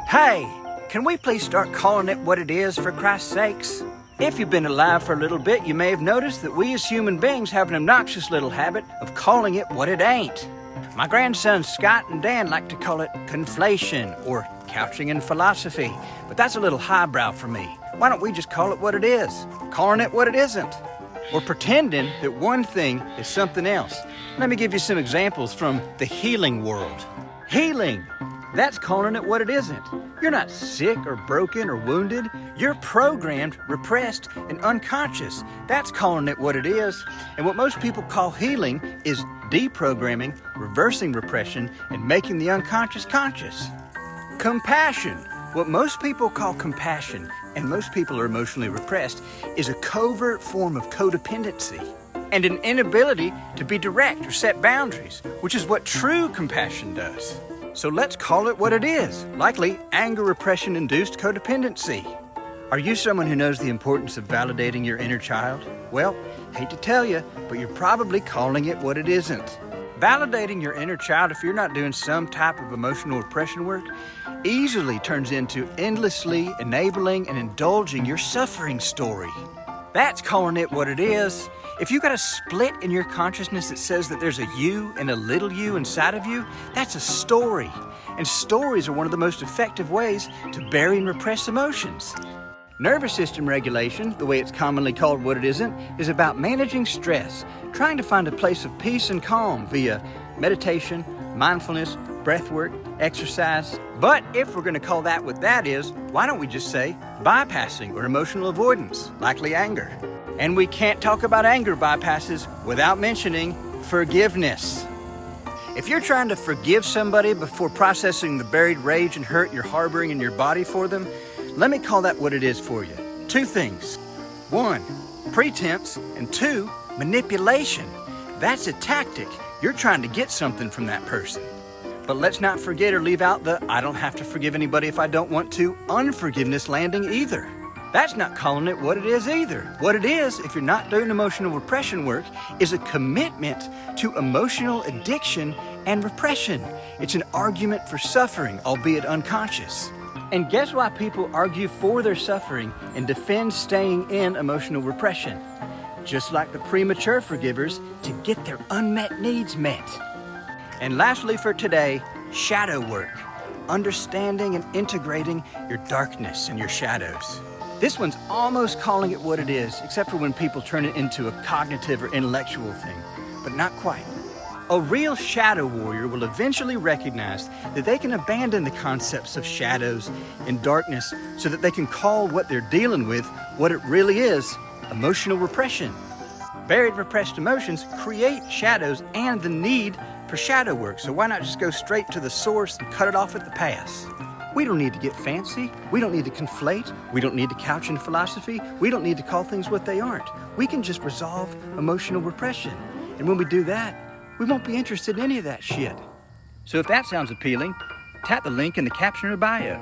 Hey, can we please start calling it what it is, for Christ's sakes? If you've been alive for a little bit, you may have noticed that we as human beings have an obnoxious little habit of calling it what it ain't. My grandsons Scott and Dan like to call it conflation or couching in philosophy, but that's a little highbrow for me. Why don't we just call it what it is, calling it what it isn't? Or pretending that one thing is something else. Let me give you some examples from the healing world. Healing, that's calling it what it isn't. You're not sick or broken or wounded. You're programmed, repressed, and unconscious. That's calling it what it is. And what most people call healing is deprogramming, reversing repression, and making the unconscious conscious. Compassion, what most people call compassion, and most people are emotionally repressed, is a covert form of codependency and an inability to be direct or set boundaries, which is what true compassion does. So let's call it what it is, likely anger repression-induced codependency. Are you someone who knows the importance of validating your inner child? Well, hate to tell you, but you're probably calling it what it isn't. Validating your inner child, if you're not doing some type of emotional repression work, easily turns into endlessly enabling and indulging your suffering story. That's calling it what it is. If you got a split in your consciousness that says that there's a you and a little you inside of you, that's a story. And stories are one of the most effective ways to bury and repress emotions. Nervous system regulation, the way it's commonly called what it isn't, is about managing stress, trying to find a place of peace and calm via meditation, mindfulness, breath work, exercise. But if we're going to call that what that is, why don't we just say bypassing or emotional avoidance, likely anger? And we can't talk about anger bypasses without mentioning forgiveness. If you're trying to forgive somebody before processing the buried rage and hurt you're harboring in your body for them, let me call that what it is for you. Two things. One, pretense, and two, manipulation. That's a tactic. You're trying to get something from that person. But let's not forget or leave out the I don't have to forgive anybody if I don't want to unforgiveness landing either. That's not calling it what it is either. What it is, if you're not doing emotional repression work, is a commitment to emotional addiction and repression. It's an argument for suffering, albeit unconscious. And guess why people argue for their suffering and defend staying in emotional repression? Just like the premature forgivers, to get their unmet needs met. And lastly for today, shadow work. Understanding and integrating your darkness and your shadows. This one's almost calling it what it is, except for when people turn it into a cognitive or intellectual thing, but not quite. A real shadow warrior will eventually recognize that they can abandon the concepts of shadows and darkness so that they can call what they're dealing with what it really is, emotional repression. Buried repressed emotions create shadows and the need for shadow work, so why not just go straight to the source and cut it off at the pass? We don't need to get fancy. We don't need to conflate. We don't need to couch in philosophy. We don't need to call things what they aren't. We can just resolve emotional repression. And when we do that, we won't be interested in any of that shit. So if that sounds appealing, tap the link in the caption or bio.